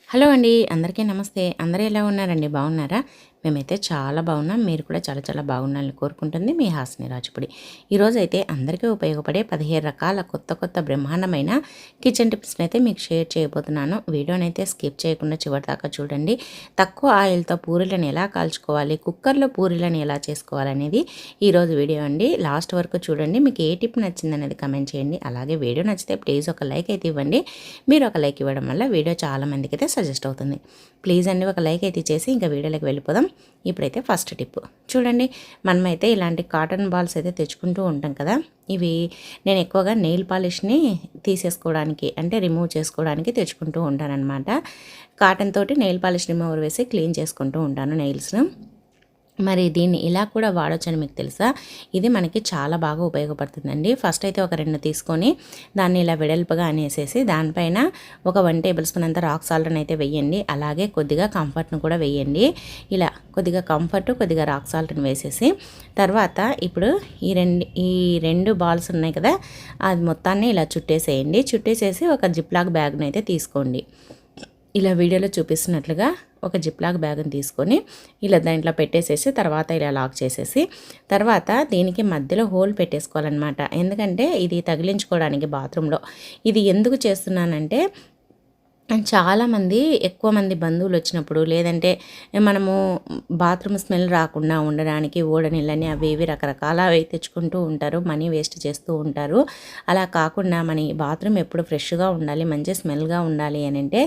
Hello అండి. అందరికీ నమస్తే. అందరూ ఎలా ఉన్నారండి? బాగున్నారా? మేమైతే చాలా బాగున్నాం. మీరు కూడా చాలా చాలా బాగుండాలని కోరుకుంటుంది మీ హాసిని రాజుపుడి. ఈరోజైతే అందరికీ ఉపయోగపడే 15 రకాల కొత్త కొత్త బ్రహ్మాండమైన కిచెన్ టిప్స్ని అయితే మీకు షేర్ చేయబోతున్నాను. వీడియోనైతే స్కిప్ చేయకుండా చివరి దాకా చూడండి. తక్కువ ఆయిల్తో పూరీలను ఎలా కాల్చుకోవాలి, కుక్కర్లో పూరీలను ఎలా చేసుకోవాలనేది ఈరోజు వీడియో అండి. లాస్ట్ వరకు చూడండి. మీకు ఏ టిప్ నచ్చిందనేది కమెంట్ చేయండి. అలాగే వీడియో నచ్చితే ప్లీజ్ ఒక లైక్ అయితే ఇవ్వండి. మీరు ఒక లైక్ ఇవ్వడం వల్ల వీడియో చాలా మందికి అయితే సజెస్ట్ అవుతుంది. ప్లీజ్ అండి ఒక లైక్ అయితే చేసి ఇంకా వీడియోలోకి వెళ్ళిపోదాం. ఇప్పుడైతే ఫస్ట్ టిప్ చూడండి. మనమైతే ఇలాంటి కాటన్ బాల్స్ అయితే తెచ్చుకుంటూ ఉంటాం కదా. ఇవి నేను ఎక్కువగా నెయిల్ పాలిష్ని తీసేసుకోవడానికి అంటే రిమూవ్ చేసుకోవడానికి తెచ్చుకుంటూ ఉంటానన్నమాట. కాటన్ తోటి నెయిల్ పాలిష్ రిమూవర్ వేసి క్లీన్ చేసుకుంటూ ఉంటాను నెయిల్స్ను. మరి దీన్ని ఇలా కూడా వాడొచ్చని మీకు తెలుసా? ఇది మనకి చాలా బాగా ఉపయోగపడుతుందండి. ఫస్ట్ అయితే ఒక 2 తీసుకొని దాన్ని ఇలా వెడల్పుగా అనేసేసి దానిపైన ఒక 1 టేబుల్ స్పూన్ అంత రాక్ సాల్ట్ని అయితే వేయండి. అలాగే కొద్దిగా కంఫర్ట్ను కూడా వేయండి. ఇలా కొద్దిగా కంఫర్ట్, కొద్దిగా రాక్ సాల్ట్ని వేసేసి తర్వాత ఇప్పుడు ఈ రెండు బాల్స్ ఉన్నాయి కదా, అది మొత్తాన్ని ఇలా చుట్టేసేయండి. చుట్టేసేసి ఒక జిప్లాక్ బ్యాగ్ని అయితే తీసుకోండి. ఇలా వీడియోలో చూపిస్తున్నట్లుగా ఒక జిప్లాక్ బ్యాగ్ని తీసుకొని ఇలా దాంట్లో పెట్టేసేసి తర్వాత ఇలా లాక్ చేసేసి తర్వాత దీనికి మధ్యలో హోల్ పెట్టేసుకోవాలన్నమాట. ఎందుకంటే ఇది తగిలించుకోవడానికి బాత్రూంలో. ఇది ఎందుకు చేస్తున్నానంటే చాలామంది ఎక్కువ మంది బంధువులు వచ్చినప్పుడు లేదంటే మనము బాత్రూమ్ స్మెల్ రాకుండా ఉండడానికి ఓడనీళ్ళని అవి ఇవి రకరకాలవి తెచ్చుకుంటూ ఉంటారు. మనీ వేస్ట్ చేస్తూ ఉంటారు. అలా కాకుండా మన బాత్రూమ్ ఎప్పుడు ఫ్రెష్గా ఉండాలి, మంచి స్మెల్గా ఉండాలి అని అంటే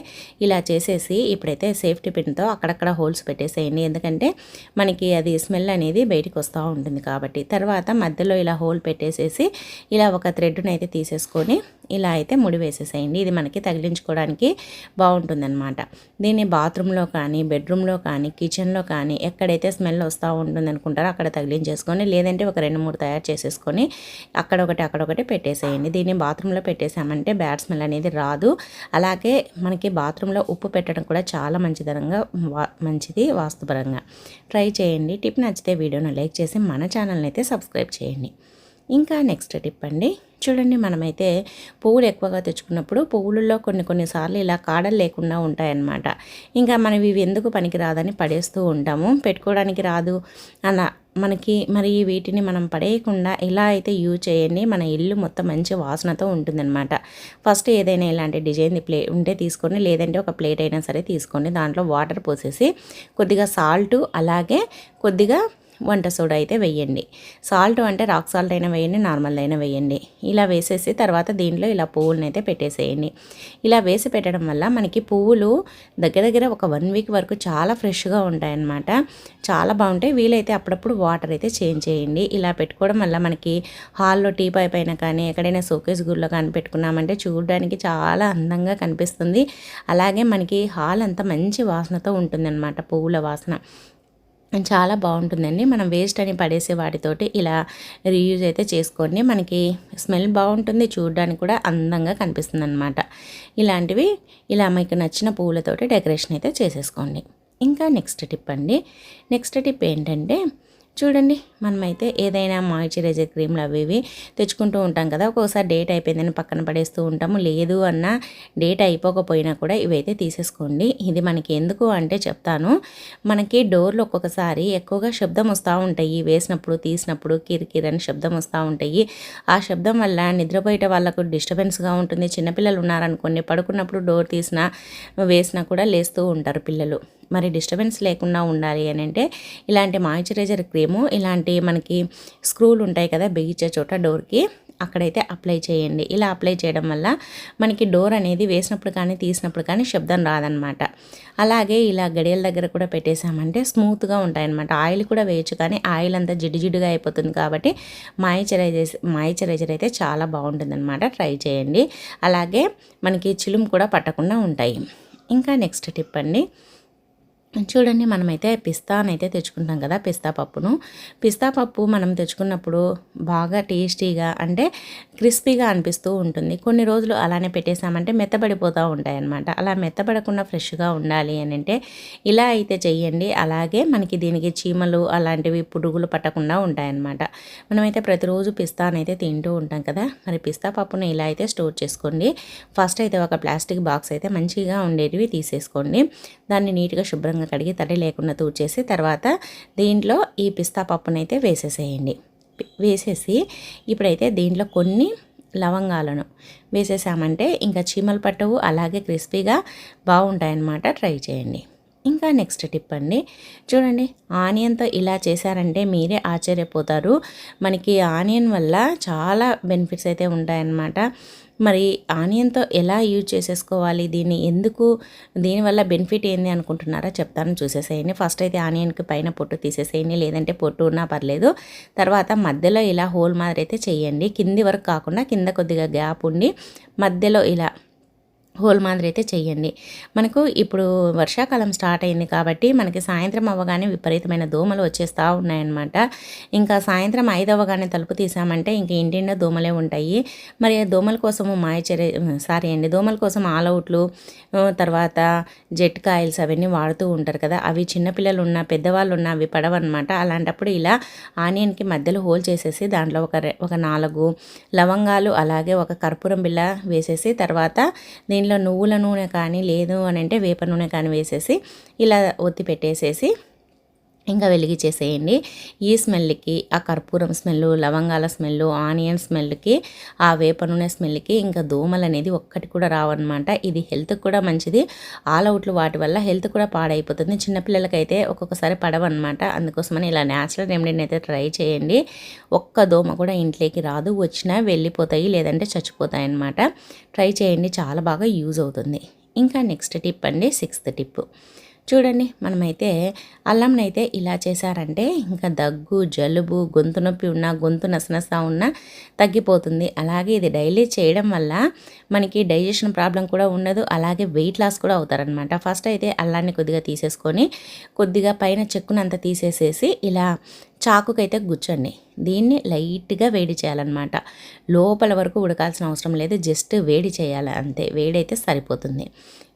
ఇలా చేసేసి ఇప్పుడైతే సేఫ్టీ పిన్తో అక్కడక్కడ హోల్స్ పెట్టేసేయండి. ఎందుకంటే మనకి అది స్మెల్ అనేది బయటికి వస్తూ ఉంటుంది కాబట్టి. తర్వాత మధ్యలో ఇలా హోల్ పెట్టేసేసి ఇలా ఒక థ్రెడ్ని అయితే తీసేసుకొని ఇలా అయితే ముడి వేసేసేయండి. ఇది మనకి తగిలించుకోవడానికి బాగుంటుందన్నమాట. దీన్ని బాత్రూంలో కానీ, బెడ్రూమ్లో కానీ, కిచెన్లో కానీ ఎక్కడైతే స్మెల్ వస్తూ ఉంటుంది అనుకుంటారో అక్కడ తగిలించేసుకొని లేదంటే ఒక 2-3 తయారు చేసేసుకొని అక్కడొకటి పెట్టేసేయండి. దీన్ని బాత్రూంలో పెట్టేసామంటే బ్యాడ్ స్మెల్ అనేది రాదు. అలాగే మనకి బాత్రూంలో ఉప్పు పెట్టడం కూడా చాలా మంచిది వాస్తుపరంగా. ట్రై చేయండి. టిప్ నచ్చితే వీడియోను లైక్ చేసి మన ఛానల్ని అయితే సబ్స్క్రైబ్ చేయండి. ఇంకా నెక్స్ట్ టిప్ అండి. చూడండి, మనమైతే పువ్వులు ఎక్కువగా తెచ్చుకున్నప్పుడు పువ్వులలో కొన్నిసార్లు ఇలా కాడలు లేకుండా ఉంటాయన్నమాట. ఇంకా మనం ఇవి ఎందుకు పనికిరాదని పడేస్తూ ఉంటాము. పెట్టుకోవడానికి రాదు అలా మనకి. మరి వీటిని మనం పడేయకుండా ఇలా అయితే యూజ్ చేయండి. మన ఇల్లు మొత్తం మంచి వాసనతో ఉంటుందన్నమాట. ఫస్ట్ ఏదైనా ఇలాంటి డిజైన్ ఉంటే తీసుకొని లేదంటే ఒక ప్లేట్ అయినా సరే తీసుకోండి. దాంట్లో వాటర్ పోసేసి కొద్దిగా సాల్ట్ అలాగే కొద్దిగా వంట సోడా అయితే వేయండి. సాల్ట్ అంటే రాక్ సాల్ట్ అయినా వేయండి, నార్మల్ అయినా వేయండి. ఇలా వేసేసి తర్వాత దీంట్లో ఇలా పువ్వులను అయితే పెట్టేసేయండి. ఇలా వేసి పెట్టడం వల్ల మనకి పువ్వులు దగ్గర ఒక 1 వీక్ వరకు చాలా ఫ్రెష్గా ఉంటాయన్నమాట. చాలా బాగుంటాయి. వీలైతే అప్పుడప్పుడు వాటర్ అయితే చేంజ్ చేయండి. ఇలా పెట్టుకోవడం వల్ల మనకి హాల్లో టీపాయ్ పైన కానీ ఎక్కడైనా షోకేస్ గుళ్ళో కానీ పెట్టుకున్నామంటే చూడడానికి చాలా అందంగా కనిపిస్తుంది. అలాగే మనకి హాల్ అంతా మంచి వాసనతో ఉంటుందన్నమాట. పువ్వుల వాసన చాలా బాగుంటుందండి. మనం వేస్ట్ అని పడేసే వాటితోటి ఇలా రీయూజ్ అయితే చేసుకోండి. మనకి స్మెల్ బాగుంటుంది, చూడడానికి కూడా అందంగా కనిపిస్తుంది అనమాట. ఇలాంటివి ఇలా మీకు నచ్చిన పువ్వులతోటి డెకరేషన్ అయితే చేసేసుకోండి. ఇంకా నెక్స్ట్ టిప్ అండి. నెక్స్ట్ టిప్ ఏంటంటే చూడండి, మనమైతే ఏదైనా మాయిశ్చరైజర్ క్రీమ్లు అవి ఇవి తెచ్చుకుంటూ ఉంటాం కదా. ఒక్కోసారి డేట్ అయిపోయిందని పక్కన పడేస్తూ ఉంటాము. లేదు అన్న డేట్ అయిపోకపోయినా కూడా ఇవైతే తీసేసుకోండి. ఇది మనకి ఎందుకు అంటే చెప్తాను. మనకి డోర్లు ఒక్కొక్కసారి ఎక్కువగా శబ్దం వస్తూ ఉంటాయి. వేసినప్పుడు తీసినప్పుడు కిరికిరని శబ్దం వస్తూ ఉంటాయి. ఆ శబ్దం వల్ల నిద్రపోయేట వాళ్ళకు డిస్టర్బెన్స్గా ఉంటుంది. చిన్నపిల్లలు ఉన్నారనుకోండి, పడుకున్నప్పుడు డోర్ తీసినా వేసినా కూడా లేస్తూ ఉంటారు పిల్లలు. మరి డిస్టర్బెన్స్ లేకుండా ఉండాలి అని అంటే ఇలాంటి మాయిశ్చరైజర్ క్రీము ఇలాంటి మనకి స్క్రూలు ఉంటాయి కదా బిగించే చోట డోర్కి, అక్కడైతే అప్లై చేయండి. ఇలా అప్లై చేయడం వల్ల మనకి డోర్ అనేది వేసినప్పుడు కానీ తీసినప్పుడు కానీ శబ్దం రాదనమాట. అలాగే ఇలా గడియల దగ్గర కూడా పెట్టేసామంటే స్మూత్గా ఉంటాయన్నమాట. ఆయిల్ కూడా వేయచ్చు, కానీ ఆయిల్ అంతా జిడ్డుగా అయిపోతుంది కాబట్టి మాయిశ్చరైజర్ అయితే చాలా బాగుంటుందన్నమాట. ట్రై చేయండి. అలాగే మనకి చిలుము కూడా పట్టకుండా ఉంటాయి. ఇంకా నెక్స్ట్ టిప్ అండి. చూడండి మనమైతే పిస్తానైతే తెచ్చుకుంటాం కదా, పిస్తా పప్పును. పిస్తా పప్పు మనం తెచ్చుకున్నప్పుడు బాగా టేస్టీగా అంటే క్రిస్పీగా అనిపిస్తూ ఉంటుంది. కొన్ని రోజులు అలానే పెట్టేసామంటే మెత్తబడిపోతూ ఉంటాయన్నమాట. అలా మెత్తబడకుండా ఫ్రెష్గా ఉండాలి అని అంటే ఇలా అయితే చెయ్యండి. అలాగే మనకి దీనికి చీమలు అలాంటివి పురుగులు పట్టకుండా ఉంటాయన్నమాట. మనమైతే ప్రతిరోజు పిస్తానైతే తింటూ ఉంటాం కదా, మరి పిస్తా పప్పును ఇలా అయితే స్టోర్ చేసుకోండి. ఫస్ట్ అయితే ఒక ప్లాస్టిక్ బాక్స్ అయితే మంచిగా ఉండేటివి తీసేసుకోండి. దాన్ని నీట్గా శుభ్రంగా కడిగి తడి లేకుండా తూడ్చేసి తర్వాత దీంట్లో ఈ పిస్తా పప్పునైతే వేసేసేయండి. వేసేసి ఇప్పుడైతే దీంట్లో కొన్ని లవంగాలను వేసేసామంటే ఇంకా చీమలు పట్టవు, అలాగే క్రిస్పీగా బాగుంటాయన్నమాట. ట్రై చేయండి. ఇంకా నెక్స్ట్ టిప్ అండి, చూడండి ఆనియన్తో ఇలా చేశారంటే మీరే ఆశ్చర్యపోతారు. మనకి ఆనియన్ వల్ల చాలా బెనిఫిట్స్ అయితే ఉంటాయన్నమాట. మరి ఆనియన్తో ఎలా యూజ్ చేసేసుకోవాలి, దీన్ని ఎందుకు, దీనివల్ల బెనిఫిట్ ఏంది అనుకుంటున్నారా, చెప్తాను చూసేసేయండి. ఫస్ట్ అయితే ఆనియన్కి పైన పొట్టు తీసేసేయండి, లేదంటే పొట్టు ఉన్నా పర్లేదు. తర్వాత మధ్యలో ఇలా హోల్ మాదిరి అయితే చేయండి, కింది వరకు కాకుండా కింద కొద్దిగా గ్యాప్ ఉండి మధ్యలో ఇలా హోల్ మాదిరి అయితే చెయ్యండి. మనకు ఇప్పుడు వర్షాకాలం స్టార్ట్ అయింది కాబట్టి మనకి సాయంత్రం అవ్వగానే విపరీతమైన దోమలు వచ్చేస్తూ ఉన్నాయన్నమాట. ఇంకా సాయంత్రం 5 అవ్వగానే తలుపు తీసామంటే ఇంక ఇంటిండా దోమలే ఉంటాయి. మరి దోమల కోసము దోమల కోసం ఆల్అవుట్లు, తర్వాత జెట్ కాయిల్స్ అవన్నీ వాడుతూ ఉంటారు కదా, అవి చిన్నపిల్లలు ఉన్న పెద్దవాళ్ళు ఉన్న అవి పడవన్నమాట. అలాంటప్పుడు ఇలా ఆనియన్కి మధ్యలో హోల్ చేసేసి దాంట్లో ఒక 4 లవంగాలు అలాగే ఒక కర్పూరం బిళ్ళ వేసేసి తర్వాత దీనిలో నువ్వుల నూనె కానీ లేదు అని అంటే వేప నూనె కానీ వేసేసి ఇలా ఒత్తి పెట్టేసేసి ఇంకా వెలిగించేసేయండి. ఈ స్మెల్కి, ఆ కర్పూరం స్మెల్, లవంగాల స్మెల్, ఆనియన్ స్మెల్కి, ఆ వేప నూనె స్మెల్కి ఇంకా దోమలు అనేది ఒక్కటి కూడా రావన్నమాట. ఇది హెల్త్కి కూడా మంచిది. ఆల్అవుట్లు వాటి వల్ల హెల్త్ కూడా పాడైపోతుంది. చిన్నపిల్లలకైతే ఒక్కొక్కసారి పడవన్నమాట. అందుకోసమని ఇలా న్యాచురల్ రెమెడీని అయితే ట్రై చేయండి. ఒక్క దోమ కూడా ఇంట్లోకి రాదు, వచ్చినా వెళ్ళిపోతాయి లేదంటే చచ్చిపోతాయి అన్నమాట. ట్రై చేయండి, చాలా బాగా యూజ్ అవుతుంది. ఇంకా నెక్స్ట్ టిప్ అండి, 6th టిప్. చూడండి మనమైతే అల్లంనైతే ఇలా చేశారంటే ఇంకా దగ్గు, జలుబు, గొంతు నొప్పి ఉన్నా, గొంతు నసనసా ఉన్నా తగ్గిపోతుంది. అలాగే ఇది డైలీ చేయడం వల్ల మనకి డైజెషన్ ప్రాబ్లం కూడా ఉండదు, అలాగే వెయిట్ లాస్ కూడా అవుతారనమాట. ఫస్ట్ అయితే అల్లాన్ని కొద్దిగా తీసేసుకొని కొద్దిగా పైన చెక్కునంత తీసేసేసి ఇలా చాకుకైతే గుచ్చండి. దీన్ని లైట్గా వేడి చేయాలన్నమాట. లోపల వరకు ఉడకాల్సిన అవసరం లేదు, జస్ట్ వేడి చేయాలి అంతే. వేడైతే సరిపోతుంది.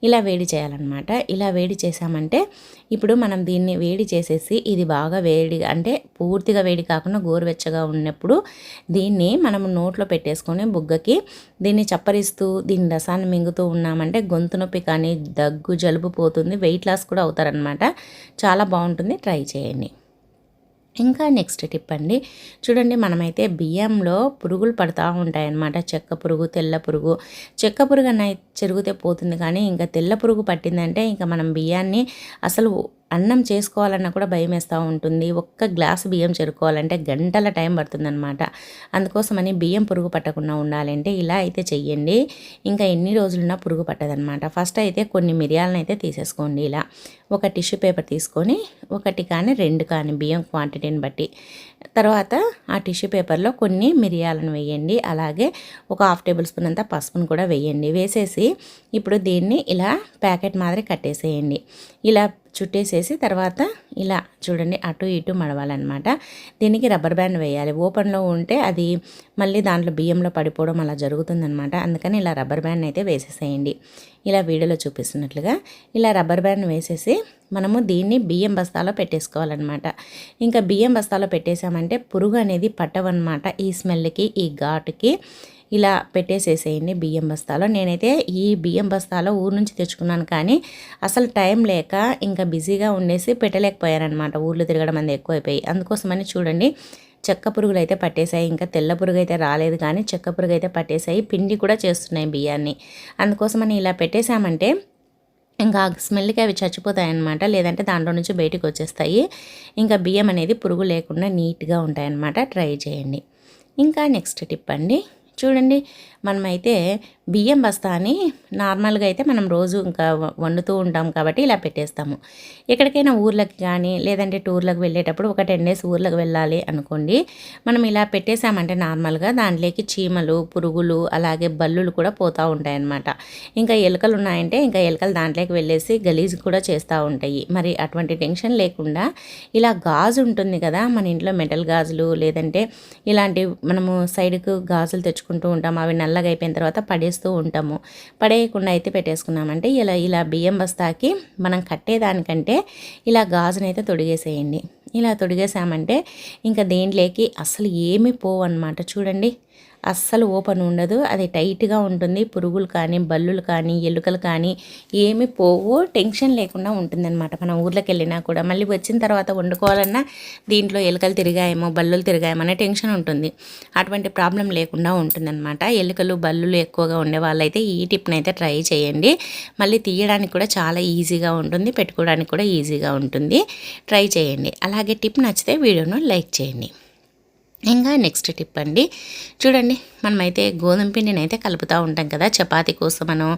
ఇలా వేడి చేయాలన్నమాట. ఇలా వేడి చేసామంటే ఇప్పుడు మనం దీన్ని వేడి చేసేసి ఇది బాగా వేడిగా అంటే పూర్తిగా వేడి కాకుండా గోరువెచ్చగా ఉన్నప్పుడు దీన్ని మనం నోట్లో పెట్టేసుకొని బుగ్గకి దీన్ని చప్పరిస్తూ దీని రసాన్ని మింగుతూ ఉన్నామంటే గొంతు నొప్పి కానీ, దగ్గు, జలుబు పోతుంది. వెయిట్ లాస్ కూడా అవుతారనమాట. చాలా బాగుంటుంది, ట్రై చేయండి. ఇంకా నెక్స్ట్ టిప్ అండి, చూడండి మనమైతే బియ్యంలో పురుగులు పడుతూ ఉంటాయన్నమాట. చెక్క పురుగు, తెల్ల పురుగు. చెక్క పురుగు అన్న చెరిగితే పోతుంది, కానీ ఇంకా తెల్ల పురుగు పట్టిందంటే ఇంకా మనం బియ్యాన్ని అసలు అన్నం చేసుకోవాలన్నా కూడా భయం వేస్తూ ఉంటుంది. ఒక్క గ్లాసు బియ్యం చెరుకోవాలంటే గంటల టైం పడుతుందన్నమాట. అందుకోసమని బియ్యం పురుగు పట్టకుండా ఉండాలంటే ఇలా అయితే చెయ్యండి. ఇంకా ఎన్ని రోజులున్నా పురుగు పట్టదనమాట. ఫస్ట్ అయితే కొన్ని మిరియాలను అయితే తీసేసుకోండి. ఇలా ఒక టిష్యూ పేపర్ తీసుకొని 1 కానీ 2 కానీ బియ్యం క్వాంటిటీని బట్టి తర్వాత ఆ టిష్యూ పేపర్లో కొన్ని మిరియాలను వేయండి. అలాగే ఒక 1/2 టేబుల్ స్పూన్ అంతా పసుపును కూడా వేయండి. వేసేసి ఇప్పుడు దీన్ని ఇలా ప్యాకెట్ మాదిరి కట్టేసేయండి. ఇలా చుట్టేసేసి తర్వాత ఇలా చూడండి అటు ఇటు మడవాలన్నమాట. దీనికి రబ్బర్ బ్యాండ్ వేయాలి. ఓపెన్లో ఉంటే అది మళ్ళీ దాంట్లో బియ్యంలో పడిపోవడం అలా జరుగుతుందన్నమాట. అందుకని ఇలా రబ్బర్ బ్యాండ్ అయితే వేసేసేయండి. ఇలా వీడియోలో చూపిస్తున్నట్లుగా ఇలా రబ్బర్ బ్యాండ్ వేసేసి మనము దీన్ని బియ్యం బస్తాలో పెట్టేసుకోవాలన్నమాట. ఇంకా బియ్యం బస్తాలో పెట్టేసామంటే పురుగు అనేది పట్టవన్నమాట. ఈ స్మెల్కి, ఈ ఘాటుకి ఇలా పెట్టేసేసేయండి బియ్యం బస్తాలో. నేనైతే ఈ బియ్యం బస్తాలో ఊరు నుంచి తెచ్చుకున్నాను, కానీ అసలు టైం లేక ఇంకా బిజీగా ఉండేసి పెట్టలేకపోయానమాట. ఊర్లో తిరగడం అనేది ఎక్కువైపోయి. అందుకోసమని చూడండి చెక్క పురుగులు అయితే పట్టేశాయి. ఇంకా తెల్ల పురుగు అయితే రాలేదు, కానీ చెక్క పురుగు అయితే పట్టేశాయి. పిండి కూడా చేస్తున్నాయి బియ్యాన్ని. అందుకోసమని ఇలా పెట్టేశామంటే ఇంకా స్మెల్కి అవి చచ్చిపోతాయన్నమాట. లేదంటే దాంట్లో నుంచి బయటికి వచ్చేస్తాయి. ఇంకా బియ్యం అనేది పురుగు లేకుండా నీట్గా ఉంటాయన్నమాట. ట్రై చేయండి. ఇంకా నెక్స్ట్ టిప్ అండి, చూడండి మనమైతే బియ్యం బస్తాని నార్మల్గా అయితే మనం రోజు ఇంకా వండుతూ ఉంటాం కాబట్టి ఇలా పెట్టేస్తాము. ఎక్కడికైనా ఊర్లకి కానీ లేదంటే టూర్లకు వెళ్ళేటప్పుడు ఒక 10 డేస్ ఊర్లకు వెళ్ళాలి అనుకోండి, మనం ఇలా పెట్టేసామంటే నార్మల్గా దాంట్లోకి చీమలు, పురుగులు, అలాగే బల్లులు కూడా పోతూ ఉంటాయన్నమాట. ఇంకా ఎలుకలు ఉన్నాయంటే ఇంకా ఎలుకలు దాంట్లోకి వెళ్ళేసి గలీజ్ కూడా చేస్తూ ఉంటాయి. మరి అటువంటి టెన్షన్ లేకుండా ఇలా గాజు ఉంటుంది కదా, మన ఇంట్లో మెటల్ గాజులు లేదంటే ఇలాంటి మనము సైడ్కు గాజులు తెచ్చుకుంటూ ఉంటాం, అవి నల్లగా అయిపోయిన తర్వాత పడేస్తూ ఉంటాము. పడేయకుండా అయితే పెట్టేసుకున్నామంటే ఇలా బియ్యం బస్తాకి మనం కట్టేదానికంటే ఇలా గాజునైతే తొడిగేసేయండి. ఇలా తొడిగేసామంటే ఇంకా దేంట్లోకి అసలు ఏమీ పోవు అన్నమాట. చూడండి అస్సలు ఓపెన్ ఉండదు, అది టైట్గా ఉంటుంది. పురుగులు కానీ బల్లులు కానీ ఎలుకలు కానీ ఏమి పోవు, టెన్షన్ లేకుండా ఉంటుందన్నమాట. మనం ఊర్లోకి వెళ్ళినా కూడా మళ్ళీ వచ్చిన తర్వాత వండుకోవాలన్నా దీంట్లో ఎలుకలు తిరిగాయేమో బల్లులు తిరిగాయేమో అనే టెన్షన్ ఉంటుంది. అటువంటి ప్రాబ్లం లేకుండా ఉంటుందన్నమాట. ఎలుకలు బల్లులు ఎక్కువగా ఉండే వాళ్ళైతే ఈ టిప్ని అయితే ట్రై చేయండి. మళ్ళీ తీయడానికి కూడా చాలా ఈజీగా ఉంటుంది, పెట్టుకోవడానికి కూడా ఈజీగా ఉంటుంది. ట్రై చేయండి. అలాగే టిప్ నచ్చితే వీడియోను లైక్ చేయండి. ఇంకా నెక్స్ట్ టిప్ అండి, చూడండి మనమైతే గోధుమ పిండిని అయితే కలుపుతూ ఉంటాం కదా, చపాతీ కోసమనో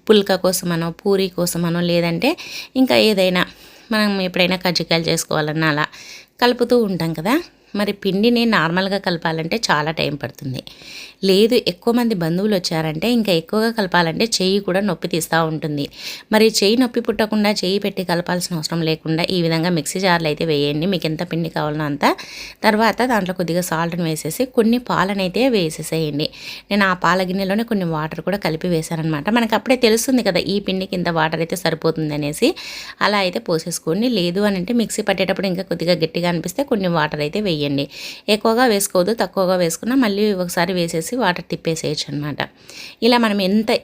పుల్కా కోసమనో పూరీ కోసమనో లేదంటే ఇంకా ఏదైనా మనం ఎప్పుడైనా కజ్జికాయలు చేసుకోవాలన్నా అలా కలుపుతూ ఉంటాం కదా. మరి పిండిని నార్మల్గా కలపాలంటే చాలా టైం పడుతుంది. లేదు ఎక్కువ మంది బంధువులు వచ్చారంటే ఇంకా ఎక్కువగా కలపాలంటే చెయ్యి కూడా నొప్పి తీస్తూ ఉంటుంది. మరి చెయ్యి నొప్పి పుట్టకుండా చెయ్యి పెట్టి కలపాల్సిన అవసరం లేకుండా ఈ విధంగా మిక్సీ జార్లో అయితే వేయండి. మీకు ఎంత పిండి కావాలనో అంత. తర్వాత దాంట్లో కొద్దిగా సాల్ట్ని వేసేసి కొన్ని పాలనైతే వేసేసేయండి. నేను ఆ పాల గిన్నెలోనే కొన్ని వాటర్ కూడా కలిపి వేశానమాట. మనకు అప్పుడే తెలుస్తుంది కదా ఈ పిండికి ఇంత వాటర్ అయితే సరిపోతుంది అనేసి. అలా అయితే పోసేసుకోండి. లేదు అని అంటే మిక్సీ పట్టేటప్పుడు ఇంకా కొద్దిగా గట్టిగా అనిపిస్తే కొన్ని వాటర్ అయితే వేయండి. ఎక్కువగా వేసుకోవద్దు, తక్కువగా వేసుకున్నా మళ్ళీ ఒకసారి వేసేసి వాటర్ తిప్పేసేయచ్చు అనమాట. ఇలా మనం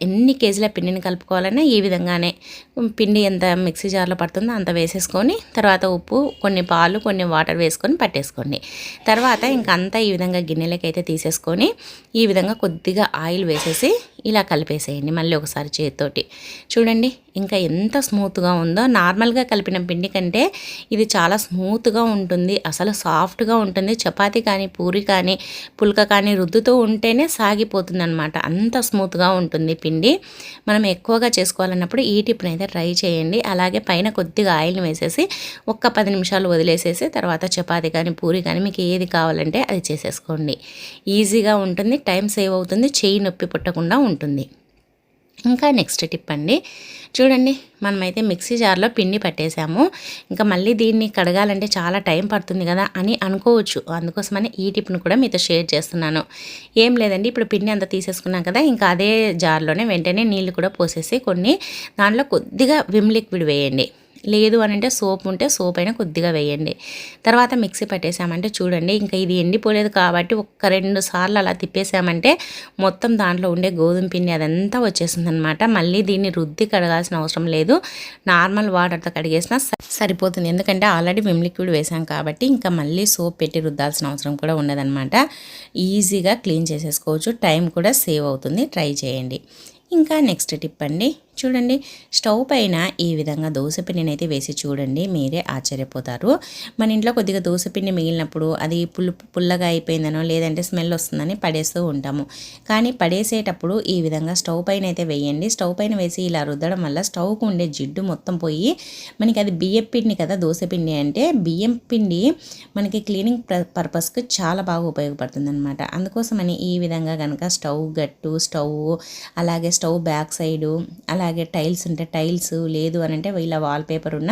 ఎన్ని కేజీల పిండిని కలుపుకోవాలన్నా ఈ విధంగానే పిండి ఎంత మిక్సీ జార్లో పడుతుందో అంత వేసేసుకొని తర్వాత ఉప్పు, కొన్ని పాలు, కొన్ని వాటర్ వేసుకొని పట్టేసుకోండి. తర్వాత ఇంకంతా ఈ విధంగా గిన్నెలకి అయితే తీసేసుకొని ఈ విధంగా కొద్దిగా ఆయిల్ వేసేసి ఇలా కలిపేసేయండి మళ్ళీ ఒకసారి చేతితోటి. చూడండి ఇంకా ఎంత స్మూత్గా ఉందో. నార్మల్గా కలిపిన పిండి కంటే ఇది చాలా స్మూత్గా ఉంటుంది, అసలు సాఫ్ట్గా ఉంటుంది. చపాతీ కానీ పూరి కానీ పుల్క కానీ రుద్దుతూ ఉంటేనే సాగిపోతుంది అనమాట, అంత స్మూత్గా ఉంటుంది పిండి. మనం ఎక్కువగా చేసుకోవాలన్నప్పుడు ఈ టిప్ని అయితే ట్రై చేయండి. అలాగే పైన కొద్దిగా ఆయిల్ని వేసేసి ఒక్క 10 నిమిషాలు వదిలేసేసి తర్వాత చపాతీ కానీ పూరి కానీ మీకు ఏది కావాలంటే అది చేసేసుకోండి. ఈజీగా ఉంటుంది, టైం సేవ్ అవుతుంది, చెయ్యి నొప్పి పుట్టకుండా ఉంటుంది. ఇంకా నెక్స్ట్ టిప్ అండి, చూడండి మనమైతే మిక్సీ జార్లో పిండి పట్టేసాము, ఇంకా మళ్ళీ దీన్ని కడగాలంటే చాలా టైం పడుతుంది కదా అని అనుకోవచ్చు. అందుకోసమని ఈ టిప్ను కూడా మీతో షేర్ చేస్తున్నాను. ఏం లేదండి, ఇప్పుడు పిండి అంతా తీసేసుకున్నాం కదా, ఇంకా అదే జార్లోనే వెంటనే నీళ్ళు కూడా పోసేసి కొన్ని దాంట్లో కొద్దిగా విమ్ లిక్విడ్ వేయండి. లేదు అని అంటే సోప్ ఉంటే సోప్ అయినా కొద్దిగా వేయండి. తర్వాత మిక్సీ పట్టేసామంటే చూడండి ఇంకా ఇది ఎండిపోలేదు కాబట్టి ఒక్క 2 సార్లు అలా తిప్పేసామంటే మొత్తం దాంట్లో ఉండే గోధుమ పిండి అదంతా వచ్చేసింది అనమాట. మళ్ళీ దీన్ని రుద్ది కడగాల్సిన అవసరం లేదు, నార్మల్ వాటర్తో కడిగేసినా సరిపోతుంది. ఎందుకంటే ఆల్రెడీ విమ్ లిక్విడ్ వేసాం కాబట్టి ఇంకా మళ్ళీ సోప్ పెట్టి రుద్దాల్సిన అవసరం కూడా ఉండదన్నమాట. ఈజీగా క్లీన్ చేసేసుకోవచ్చు, టైం కూడా సేవ్ అవుతుంది. ట్రై చేయండి. ఇంకా నెక్స్ట్ టిప్ అండి, చూడండి స్టవ్ పైన ఈ విధంగా దోసపిండిని అయితే వేసి చూడండి, మీరే ఆశ్చర్యపోతారు. మన ఇంట్లో కొద్దిగా దోసపిండి మిగిలినప్పుడు అది పుల్లగా అయిపోయిందనో లేదంటే స్మెల్ వస్తుందని పడేస్తూ ఉంటాము. కానీ పడేసేటప్పుడు ఈ విధంగా స్టవ్ పైన అయితే వేయండి. స్టవ్ పైన వేసి ఇలా రుద్దడం వల్ల స్టవ్కు ఉండే జిడ్డు మొత్తం పోయి మనకి అది బియ్యం పిండి కదా, దోసపిండి అంటే బియ్యం పిండి మనకి క్లీనింగ్ పర్పస్కి చాలా బాగా ఉపయోగపడుతుంది అనమాట. అందుకోసమని ఈ విధంగా కనుక స్టవ్ గట్టు, స్టవ్ అలాగే స్టవ్ బ్యాక్ సైడు అలాగే టైల్స్ ఉంటే టైల్స్, లేదు అని అంటే ఇలా వాల్పేపర్ ఉన్న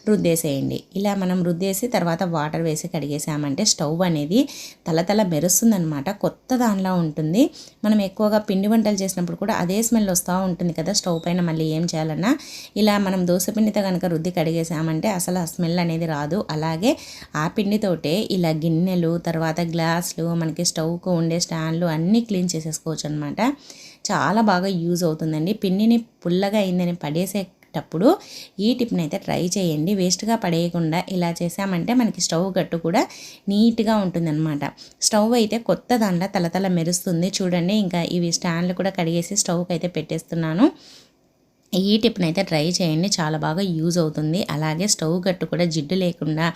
రుద్దేసేయండి. ఇలా మనం రుద్దేసి తర్వాత వాటర్ వేసి కడిగేసామంటే స్టవ్ అనేది తలతల మెరుస్తుందనమాట, కొత్త దానిలా ఉంటుంది. మనం ఎక్కువగా పిండి వంటలు చేసినప్పుడు కూడా అదే స్మెల్ వస్తూ ఉంటుంది కదా స్టవ్ పైన. మళ్ళీ ఏం చేయాలన్నా ఇలా మనం దోసపిండితో కనుక రుద్ది కడిగేసామంటే అసలు ఆ స్మెల్ అనేది రాదు. అలాగే ఆ పిండితోటే ఇలా గిన్నెలు, తర్వాత గ్లాసులు, మనకి స్టవ్కు ఉండే స్టాండ్లు అన్నీ క్లీన్ చేసేసుకోవచ్చు అనమాట. చాలా బాగా యూజ్ అవుతుందండి. పిండిని పుల్లగా అయిందని పడేసేటప్పుడు ఈ టిప్ని అయితే ట్రై చేయండి. వేస్ట్గా పడేయకుండా ఇలా చేసామంటే మనకి స్టవ్ గట్టు కూడా నీట్గా ఉంటుందన్నమాట. స్టవ్ అయితే కొత్త దాంట్లో తలతల మెరుస్తుంది. చూడండి ఇంకా ఇవి స్టాండ్లు కూడా కడిగేసి స్టవ్కి అయితే పెట్టేస్తున్నాను. ఈ టిప్ని అయితే ట్రై చేయండి, చాలా బాగా యూజ్ అవుతుంది. అలాగే స్టవ్ గట్టు కూడా జిడ్డు లేకుండా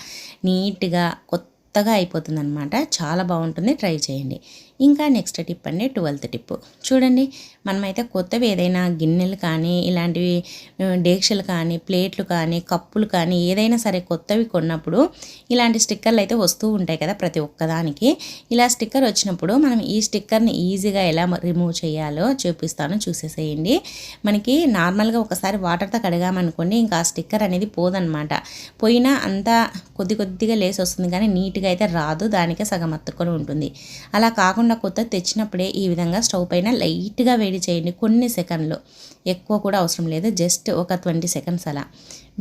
నీట్గా కొత్తగా అయిపోతుంది అనమాట. చాలా బాగుంటుంది, ట్రై చేయండి. ఇంకా నెక్స్ట్ టిప్ అండి 12th టిప్. చూడండి, మనమైతే కొత్తవి ఏదైనా గిన్నెలు కానీ ఇలాంటివి డేక్షలు కానీ ప్లేట్లు కానీ కప్పులు కానీ ఏదైనా సరే కొత్తవి కొన్నప్పుడు ఇలాంటి స్టిక్కర్లు అయితే వస్తూ ఉంటాయి కదా ప్రతి ఒక్కదానికి. ఇలా స్టిక్కర్ వచ్చినప్పుడు మనం ఈ స్టిక్కర్ని ఈజీగా ఎలా రిమూవ్ చేయాలో చూపిస్తాను, చూసేసేయండి. మనకి నార్మల్గా ఒకసారి వాటర్తో కడిగామనుకోండి ఇంకా ఆ స్టిక్కర్ అనేది పోదనమాట. పోయినా అంతా కొద్దిగా లేసి వస్తుంది కానీ నీట్గా అయితే రాదు, దానికే సగం అతుక్కొని ఉంటుంది. అలా కాకుండా కొత్త తెచ్చినప్పుడే ఈ విధంగా స్టవ్ పైన లైట్గా వేడి చేయండి, కొన్ని సెకండ్లు, ఎక్కువ కూడా అవసరం లేదు, జస్ట్ ఒక 20 సెకండ్స్ అలా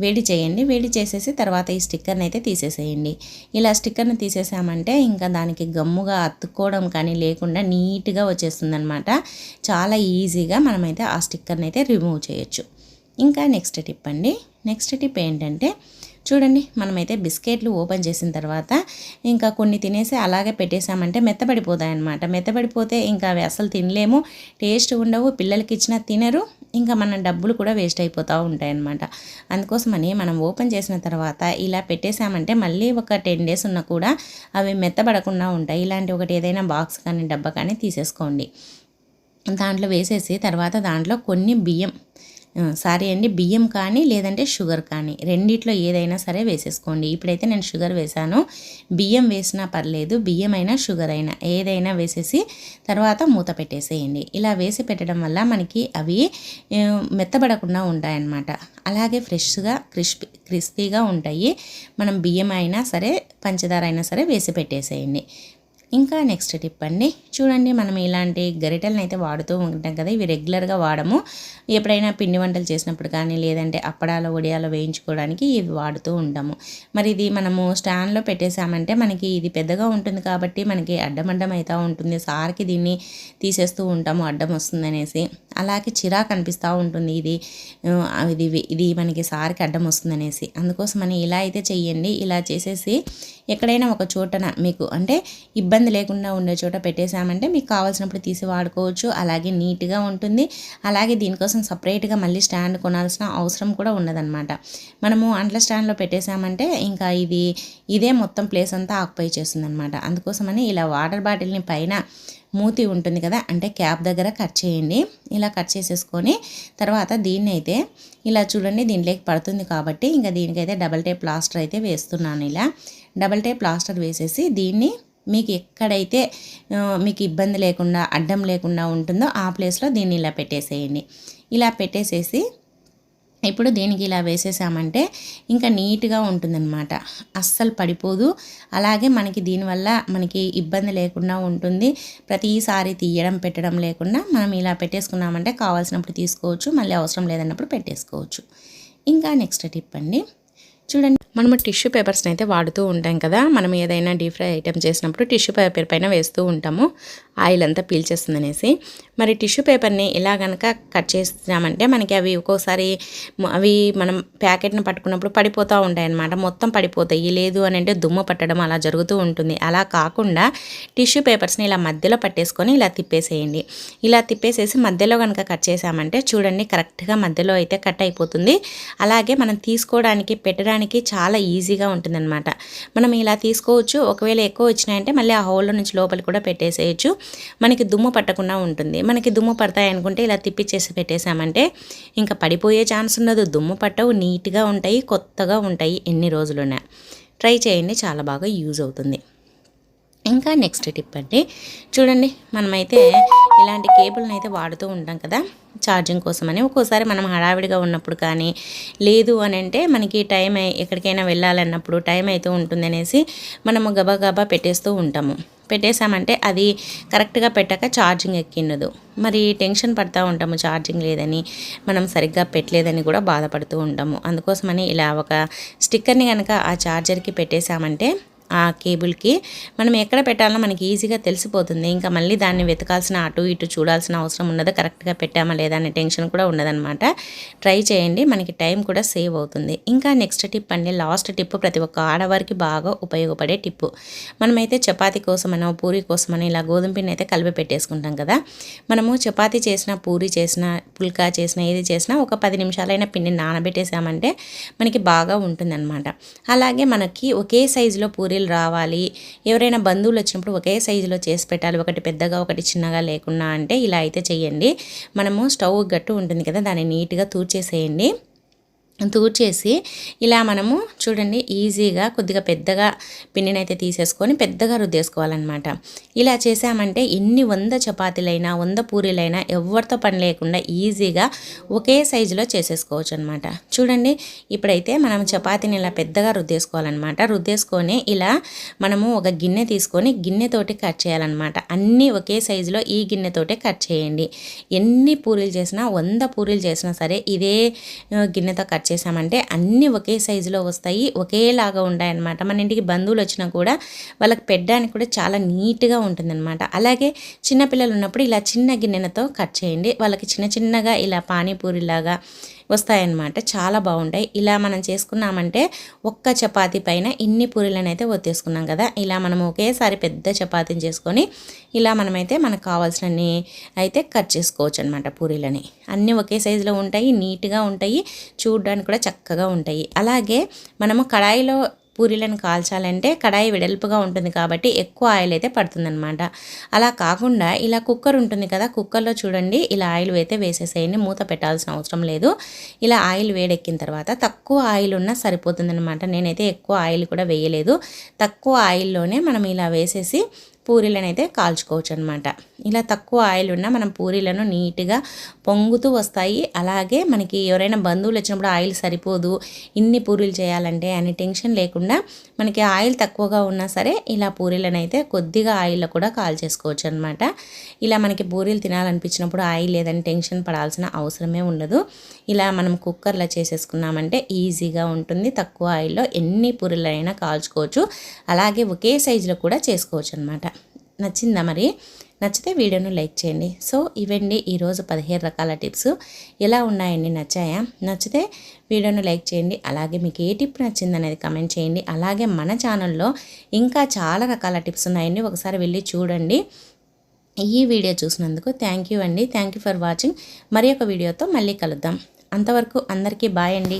వేడి చేయండి. వేడి చేసేసి తర్వాత ఈ స్టిక్కర్ని అయితే తీసేసేయండి. ఇలా స్టిక్కర్ని తీసేసామంటే ఇంకా దానికి గమ్ముగా అతుక్కోవడం కానీ లేకుండా నీట్గా వచ్చేస్తుంది అనమాట. చాలా ఈజీగా మనమైతే ఆ స్టిక్కర్ని అయితే రిమూవ్ చేయొచ్చు. ఇంకా నెక్స్ట్ టిప్ అండి. నెక్స్ట్ టిప్ ఏంటంటే చూడండి, మనమైతే బిస్కెట్లు ఓపెన్ చేసిన తర్వాత ఇంకా కొన్ని తినేసి అలాగే పెట్టేసామంటే మెత్తబడిపోతాయి అన్నమాట. మెత్తబడిపోతే ఇంకా అవి అసలు తినలేము, టేస్ట్ ఉండవు, పిల్లలకి ఇచ్చినా తినరు, ఇంకా మన డబ్బులు కూడా వేస్ట్ అయిపోతూ ఉంటాయి అన్నమాట. అందుకోసమని మనం ఓపెన్ చేసిన తర్వాత ఇలా పెట్టేసామంటే మళ్ళీ ఒక 10 days ఉన్నా కూడా అవి మెత్తబడకుండా ఉంటాయి. ఇలాంటి ఒకటి ఏదైనా బాక్స్ కానీ డబ్బా కానీ తీసేసుకోండి. దాంట్లో వేసేసి తర్వాత దాంట్లో కొన్ని బియ్యం కానీ లేదంటే షుగర్ కానీ రెండిట్లో ఏదైనా సరే వేసేసుకోండి. ఇప్పుడైతే నేను షుగర్ వేసాను, బియ్యం వేసినా పర్లేదు, బియ్యం అయినా షుగర్ అయినా ఏదైనా వేసేసి తర్వాత మూత పెట్టేసేయండి. ఇలా వేసి పెట్టడం వల్ల మనకి అవి మెత్తబడకుండా ఉంటాయన్నమాట. అలాగే ఫ్రెష్గా క్రిస్పీగా ఉంటాయి. మనం బియ్యం అయినా సరే పంచదార అయినా సరే వేసి పెట్టేసేయండి. ఇంకా నెక్స్ట్ టిప్ అండి. చూడండి, మనం ఇలాంటి గరిటెలను అయితే వాడుతూ ఉంటాం కదా, ఇవి రెగ్యులర్గా వాడము. ఎప్పుడైనా పిండి వంటలు చేసినప్పుడు కానీ లేదంటే అప్పడాలు వడియాలు వేయించుకోవడానికి ఇవి వాడుతూ ఉంటాము. మరి ఇది మనము స్టాండ్లో పెట్టేసామంటే మనకి ఇది పెద్దగా ఉంటుంది కాబట్టి మనకి అడ్డం అవుతూ ఉంటుంది. సార్కి దీన్ని తీసేస్తూ ఉంటాము అడ్డం వస్తుందనేసి. అలాగే చిరాకు అనిపిస్తూ ఉంటుంది ఇది మనకి సార్కి అడ్డం వస్తుందనేసి. అందుకోసమని ఇలా అయితే చెయ్యండి. ఇలా చేసేసి ఎక్కడైనా ఒక చోటన మీకు అంటే ఇబ్బంది లేకుండా ఉండే చోట పెట్టేసామంటే మీకు కావాల్సినప్పుడు తీసి వాడుకోవచ్చు. అలాగే నీట్గా ఉంటుంది. అలాగే దీనికోసం సపరేట్గా మళ్ళీ స్టాండ్ కొనాల్సిన అవసరం కూడా ఉండదన్నమాట. మనము అంట్ల స్టాండ్లో పెట్టేసామంటే ఇంకా ఇదే మొత్తం ప్లేస్ అంతా ఆక్యుపై చేస్తుంది అనమాట. అందుకోసమని ఇలా వాటర్ బాటిల్ని పైన మూతి ఉంటుంది కదా, అంటే క్యాప్ దగ్గర కట్ చేయండి. ఇలా కట్ చేసేసుకొని తర్వాత దీన్ని అయితే ఇలా చూడండి, దీంట్లోకి పడుతుంది కాబట్టి ఇంకా దీనికైతే డబల్ టేప్ ప్లాస్టర్ అయితే వేస్తున్నాను. ఇలా డబల్ టేప్ ప్లాస్టర్ వేసేసి దీన్ని మీకు ఎక్కడైతే మీకు ఇబ్బంది లేకుండా అడ్డం లేకుండా ఉంటుందో ఆ ప్లేస్లో దీన్ని ఇలా పెట్టేసేయండి. ఇలా పెట్టేసేసి ఇప్పుడు దీనికి ఇలా వేసేసామంటే ఇంకా నీట్గా ఉంటుందన్నమాట, అస్సలు పడిపోదు. అలాగే మనకి దీనివల్ల మనకి ఇబ్బంది లేకుండా ఉంటుంది. ప్రతిసారి తీయడం పెట్టడం లేకుండా మనం ఇలా పెట్టేసుకున్నామంటే కావాల్సినప్పుడు తీసుకోవచ్చు, మళ్ళీ అవసరం లేదన్నప్పుడు పెట్టేసుకోవచ్చు. ఇంకా నెక్స్ట్ టిప్ అండి. చూడండి, మనము టిష్యూ పేపర్స్ని అయితే వాడుతూ ఉంటాం కదా. మనం ఏదైనా డీప్ ఫ్రై ఐటమ్ చేసినప్పుడు టిష్యూ పేపర్ పైన వేస్తూ ఉంటాము, ఆయిల్ అంతా పీల్చేస్తుందనేసి. మరి టిష్యూ పేపర్ని ఇలా కనుక కట్ చేసామంటే మనకి అవి ఒక్కోసారి మనం ప్యాకెట్ని పట్టుకున్నప్పుడు పడిపోతూ ఉంటాయి అన్నమాట, మొత్తం పడిపోతాయి. లేదు అని అంటే దుమ్ము పట్టడం అలా జరుగుతూ ఉంటుంది. అలా కాకుండా టిష్యూ పేపర్స్ని ఇలా మధ్యలో పట్టేసుకొని ఇలా తిప్పేసేయండి. ఇలా తిప్పేసేసి మధ్యలో కనుక కట్ చేసామంటే చూడండి కరెక్ట్గా మధ్యలో అయితే కట్ అయిపోతుంది. అలాగే మనం తీసుకోవడానికి పెట్టడానికి చాలా ఈజీగా ఉంటుందన్నమాట. మనం ఇలా తీసుకోవచ్చు. ఒకవేళ ఎక్కువ వచ్చినాయంటే మళ్ళీ ఆ హోల్లో నుంచి లోపల కూడా పెట్టేసేయచ్చు. మనకి దుమ్ము పట్టకుండా ఉంటుంది. మనకి దుమ్ము పడతాయి అనుకుంటే ఇలా తిప్పిచ్చేసి పెట్టేసామంటే ఇంకా పడిపోయే ఛాన్స్ ఉండదు, దుమ్ము పట్టవు, నీట్గా ఉంటాయి, కొత్తగా ఉంటాయి ఎన్ని రోజులున్నా. ట్రై చేయండి, చాలా బాగా యూజ్ అవుతుంది. ఇంకా నెక్స్ట్ టిప్ అండి. చూడండి, మనమైతే ఇలాంటి కేబుల్ని అయితే వాడుతూ ఉంటాం కదా ఛార్జింగ్ కోసమని. ఒక్కోసారి మనం హడావిడిగా ఉన్నప్పుడు కానీ లేదు అని అంటే మనకి టైం ఎక్కడికైనా వెళ్ళాలన్నప్పుడు టైం అయితే ఉంటుందనేసి మనము గబా పెట్టేస్తూ ఉంటాము. పెట్టేసామంటే అది కరెక్ట్గా పెట్టాక ఛార్జింగ్ ఎక్కిండదు. మరి టెన్షన్ పడుతూ ఉంటాము, ఛార్జింగ్ లేదని, మనం సరిగ్గా పెట్టలేదని కూడా బాధపడుతూ ఉంటాము. అందుకోసమని ఇలా ఒక స్టిక్కర్ని కనుక ఆ ఛార్జర్కి పెట్టేసామంటే ఆ కేబుల్కి మనం ఎక్కడ పెట్టాలో మనకి ఈజీగా తెలిసిపోతుంది. ఇంకా మళ్ళీ దాన్ని వెతకాల్సిన అటు ఇటు చూడాల్సిన అవసరం ఉండదు, కరెక్ట్గా పెట్టామా లేదా అనే టెన్షన్ కూడా ఉండదన్నమాట. ట్రై చేయండి, మనకి టైం కూడా సేవ్ అవుతుంది. ఇంకా నెక్స్ట్ టిప్ అండి, లాస్ట్ టిప్, ప్రతి ఒక్క ఆడవారికి బాగా ఉపయోగపడే టిప్పు. మనమైతే చపాతీ కోసమనో పూరి కోసమనో ఇలా గోధుమ పిండి అయితే కలిపి పెట్టేసుకుంటాం కదా. మనము చపాతీ చేసినా పూరి చేసినా పుల్కా చేసినా ఏది చేసినా ఒక 10 నిమిషాలైన పిండిని నానబెట్టేసామంటే మనకి బాగా ఉంటుందన్నమాట. అలాగే మనకి ఒకే సైజులో పూరీలు పూరీలు రావాలి, ఎవరైనా బంధువులు వచ్చినప్పుడు ఒకే సైజులో చేసి పెట్టాలి, ఒకటి పెద్దగా ఒకటి చిన్నగా లేకుండా అంటే ఇలా అయితే చెయ్యండి. మనము స్టవ్ గట్టు ఉంటుంది కదా, దాన్ని నీట్గా తూర్చేసేయండి. తూర్చేసి ఇలా మనము చూడండి ఈజీగా కొద్దిగా పెద్దగా పిండినైతే తీసేసుకొని పెద్దగా రుద్దేసుకోవాలన్నమాట. ఇలా చేసామంటే ఎన్ని 100 చపాతీలైనా 100 పూరీలైనా ఎవరితో పని లేకుండా ఈజీగా ఒకే సైజులో చేసేసుకోవచ్చు అనమాట. చూడండి ఇప్పుడైతే మనం చపాతీని ఇలా పెద్దగా రుద్దేసుకోవాలన్నమాట. రుద్దేసుకొని ఇలా మనము ఒక గిన్నె తీసుకొని గిన్నెతోటి కట్ చేయాలన్నమాట. అన్నీ ఒకే సైజులో ఈ గిన్నెతోటే కట్ చేయండి. ఎన్ని పూరీలు చేసినా 100 పూరీలు చేసినా సరే ఇదే గిన్నెతో కట్ చేసామంటే అన్నీ ఒకే సైజులో వస్తాయి, ఒకేలాగా ఉంటాయి అన్నమాట. మన ఇంటికి బంధువులు వచ్చినా కూడా వాళ్ళకి పెట్టడానికి కూడా చాలా నీట్గా ఉంటుందన్నమాట. అలాగే చిన్నపిల్లలు ఉన్నప్పుడు ఇలా చిన్న గిన్నెలతో కట్ చేయండి, వాళ్ళకి చిన్న చిన్నగా ఇలా పానీపూరిలాగా వస్తాయన్నమాట. చాలా బాగుంటాయి. ఇలా మనం చేసుకున్నామంటే ఒక్క చపాతీ పైన ఇన్ని పూరీలను అయితే ఒత్తేసుకున్నాం కదా, ఇలా మనం ఒకేసారి పెద్ద చపాతీని చేసుకొని ఇలా మనమైతే మనకు కావాల్సినన్ని అయితే కట్ చేసుకోవచ్చు అనమాట. పూరీలని అన్నీ ఒకే సైజులో ఉంటాయి, నీట్గా ఉంటాయి, చూడడానికి కూడా చక్కగా ఉంటాయి. అలాగే మనము కడాయిలో పూరీలను కాల్చాలంటే కడాయి వెడల్పుగా ఉంటుంది కాబట్టి ఎక్కువ ఆయిల్ అయితే పడుతుందన్నమాట. అలా కాకుండా ఇలా కుక్కర్ ఉంటుంది కదా, కుక్కర్లో చూడండి ఇలా ఆయిల్ అయితే వేసేసేయండి, మూత పెట్టాల్సిన అవసరం లేదు. ఇలా ఆయిల్ వేడెక్కిన తర్వాత తక్కువ ఆయిల్ ఉన్నా సరిపోతుందన్నమాట. నేనైతే ఎక్కువ ఆయిల్ కూడా వేయలేదు, తక్కువ ఆయిల్లోనే మనం ఇలా వేసేసి పూరీలను అయితే కాల్చుకోవచ్చు అనమాట. ఇలా తక్కువ ఆయిల్ ఉన్న మనం పూరీలను నీట్గా పొంగుతూ వస్తాయి. అలాగే మనకి ఎవరైనా బంధువులు వచ్చినప్పుడు ఆయిల్ సరిపోదు ఇన్ని పూరీలు చేయాలంటే అని టెన్షన్ లేకుండా మనకి ఆయిల్ తక్కువగా ఉన్నా సరే ఇలా పూరీలను అయితే కొద్దిగా ఆయిల్లో కూడా కాల్చేసుకోవచ్చు అనమాట. ఇలా మనకి పూరీలు తినాలనిపించినప్పుడు ఆయిల్ లేదని టెన్షన్ పడాల్సిన అవసరమే ఉండదు. ఇలా మనం కుక్కర్లో చేసేసుకున్నామంటే ఈజీగా ఉంటుంది, తక్కువ ఆయిల్లో ఎన్ని పూరీలైనా కాల్చుకోవచ్చు, అలాగే ఒకే సైజులో కూడా చేసుకోవచ్చు అనమాట. నచ్చిందా మరి? నచ్చితే వీడియోను లైక్ చేయండి. సో ఇవండి ఈరోజు 17 రకాల టిప్స్. ఎలా ఉన్నాయండి, నచ్చాయా? నచ్చితే వీడియోను లైక్ చేయండి. అలాగే మీకు ఏ టిప్ నచ్చింది అనేది కమెంట్ చేయండి. అలాగే మన ఛానల్లో ఇంకా చాలా రకాల టిప్స్ ఉన్నాయండి, ఒకసారి వెళ్ళి చూడండి. ఈ వీడియో చూసినందుకు థ్యాంక్ యూ అండి. Thank you for watching. మరి ఒక వీడియోతో మళ్ళీ కలుద్దాం. అంతవరకు అందరికీ బాయ్ అండి.